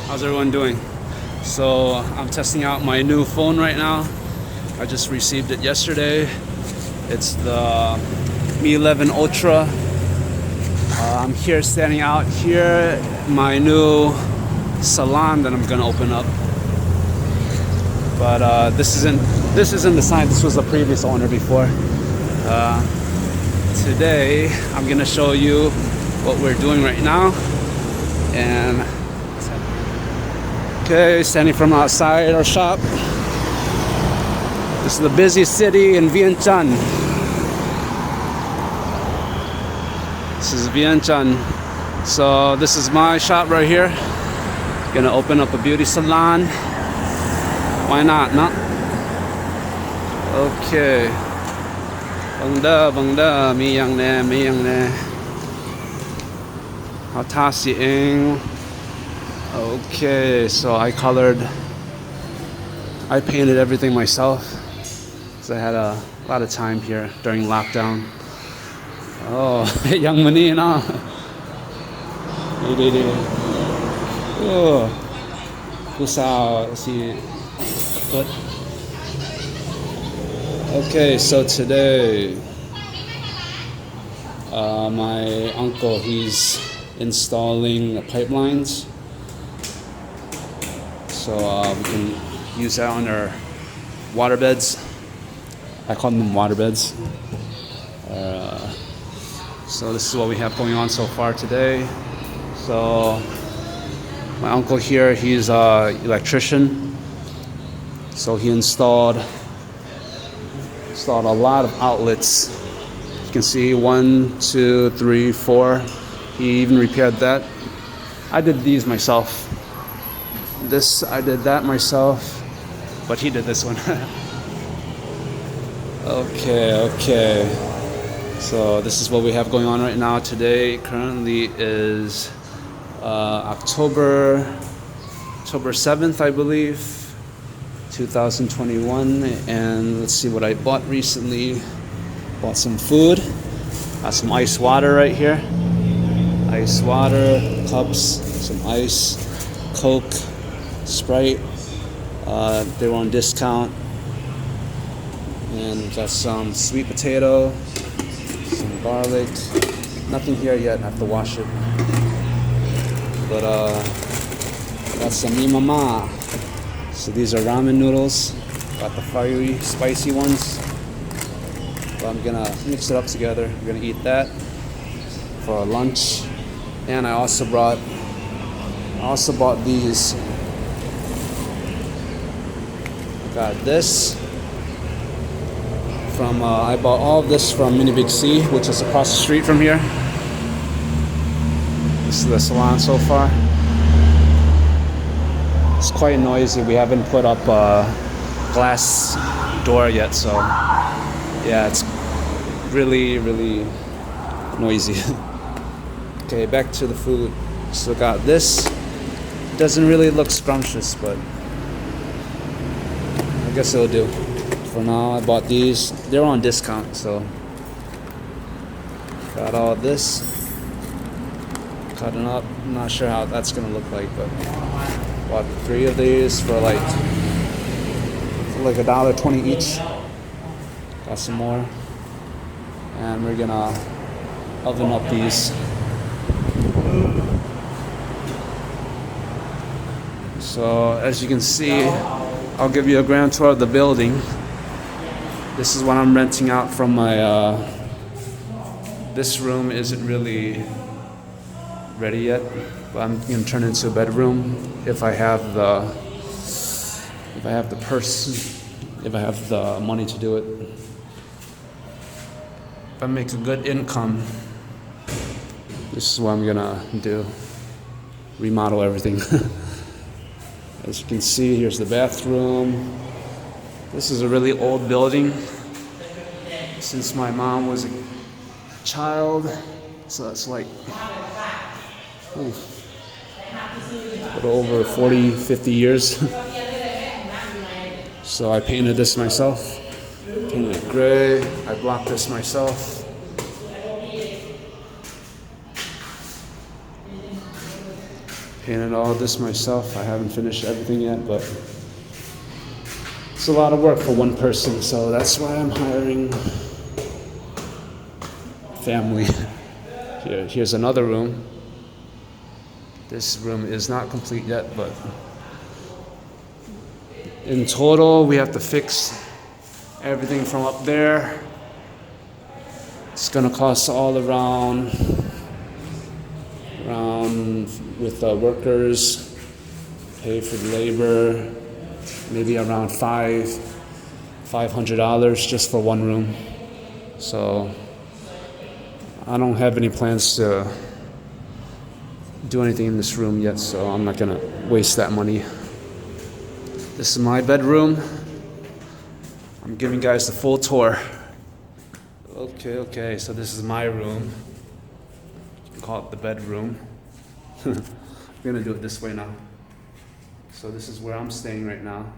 How's everyone doing? So I'm testing out my new phone right now. I just received it yesterday. It's the Mi 11 Ultra. I'm here standing out here, my new salon that I'm gonna open up. But this isn't the sign. This was the previous owner before. Today I'm gonna show you what we're doing right now. And okay, standing from outside our shop. This is the busy city in Vientiane. This is Vientiane. So this is my shop right here. Gonna open up a beauty salon. Why not, no? Okay. Bangda, mi yang ne. How ta si ing. Okay, so I painted everything myself because I had a lot of time here during lockdown. Oh, young money, no? Oh, good. Okay, so today, my uncle, he's installing pipelines. So we can use that on our water beds. I call them water beds. So this is what we have going on so far today. So my uncle here, he's an electrician. So he installed a lot of outlets. You can see 1, 2, 3, 4. He even repaired that. I did these myself. I did that myself, but he did this one. Okay. So this is what we have going on right now today. Currently is October 7th, I believe, 2021. And let's see what I bought recently. Bought some food. Got some ice water right here. Ice water, cups, some ice, Coke, Sprite. They were on discount. And got some sweet potato, some garlic. Nothing here yet, I have to wash it. But got some imama. So these are ramen noodles. Got the fiery, spicy ones. But I'm gonna mix it up together. We're gonna eat that for our lunch. And I also bought these. Got this from I bought all of this from Mini Big C, which is across the street from here. This is the salon so far. It's quite noisy. We haven't put up a glass door yet, so yeah, it's really noisy. Okay, back to the food. So got this. Doesn't really look scrumptious, but I guess it'll do. For now, I bought these. They're on discount, so got all this. Cutting up. I'm not sure how that's gonna look like, but bought 3 of these for like $1.20 each. Got some more, and we're gonna oven up these. So as you can see, I'll give you a grand tour of the building. This is what I'm renting out from my, this room isn't really ready yet, but I'm gonna turn it into a bedroom if I have the money to do it. If I make a good income, this is what I'm gonna do. Remodel everything. As you can see, here's the bathroom. This is a really old building. since my mom was a child. So that's like a little over 40, 50 years. So I painted this myself. Painted it gray. I blocked this myself. Painted all this myself. I haven't finished everything yet, but it's a lot of work for one person, so that's why I'm hiring family. Here's another room. This room is not complete yet, but in total, we have to fix everything from up there. It's gonna cost all around with the workers, pay for the labor, maybe around $500 just for one room. So I don't have any plans to do anything in this room yet, so I'm not gonna waste that money. This is my bedroom. I'm giving you guys the full tour. Okay, so this is my room. You can call it the bedroom. I'm gonna do it this way now. So this is where I'm staying right now.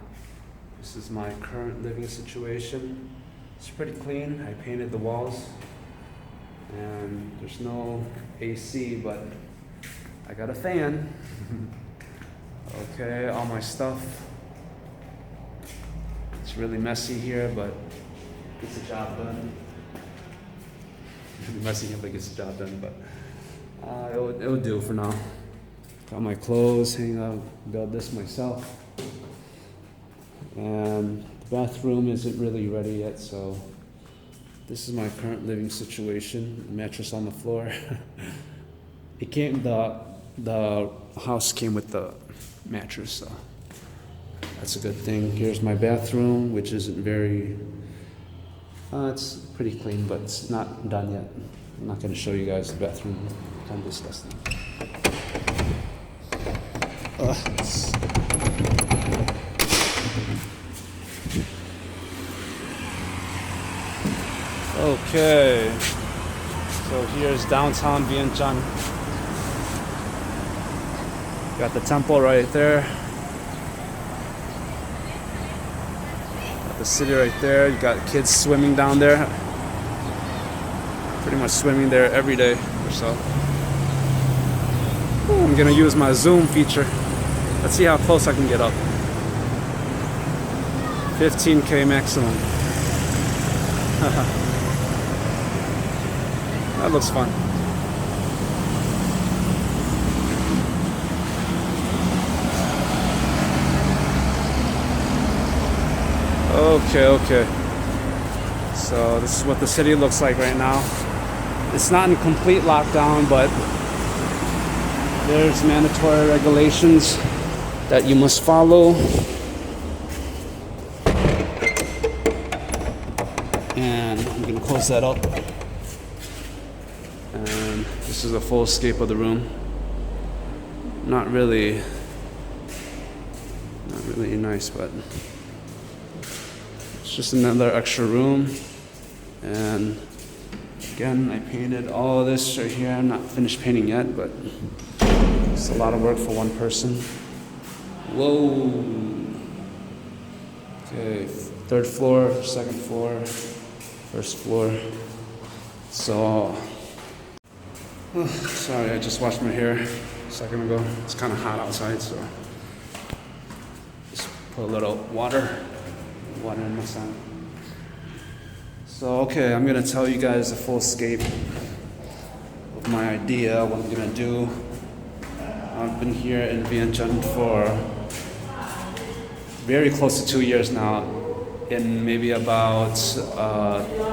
This is my current living situation. It's pretty clean. I painted the walls. And there's no AC, but I got a fan. Okay, all my stuff. It's really messy here, but gets the job done. Really messy here, but gets the job done. But it would do for now. Got my clothes hanging up. Built this myself. And the bathroom isn't really ready yet, so this is my current living situation. Mattress on the floor. The house came with the mattress, so that's a good thing. Here's my bathroom, which isn't very, it's pretty clean, but it's not done yet. I'm not going to show you guys the bathroom. It's kind of disgusting. Okay, so here's downtown Vientiane. Got the temple right there. Got the city right there. You got kids swimming down there. Pretty much swimming there every day or so. Ooh, I'm gonna use my zoom feature. Let's see how close I can get up. 15K maximum. That looks fun. Okay. So this is what the city looks like right now. It's not in complete lockdown, but there's mandatory regulations that you must follow. And I'm gonna close that up. And this is a full escape of the room. Not really nice, but it's just another extra room. And again, I painted all of this right here. I'm not finished painting yet, but it's a lot of work for one person. Whoa. Okay, 3rd floor, 2nd floor, 1st floor. So, sorry, I just washed my hair a second ago. It's kind of hot outside, so just put a little water in my son. So, okay, I'm gonna tell you guys the full scape of my idea, what I'm gonna do. I've been here in Vientiane for very close to 2 years now. In maybe about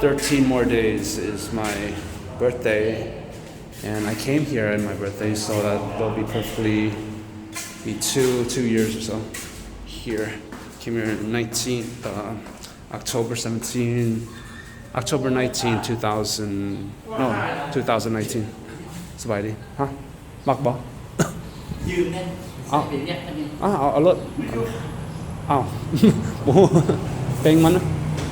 13 more days is my birthday. And I came here on my birthday, so that'll be perfectly two years or so here. Came here in October 19, 2019. สบายดีฮะมักบ่ยืมเนี่ยเอารถอ้าวโอ้เพลงมันนะ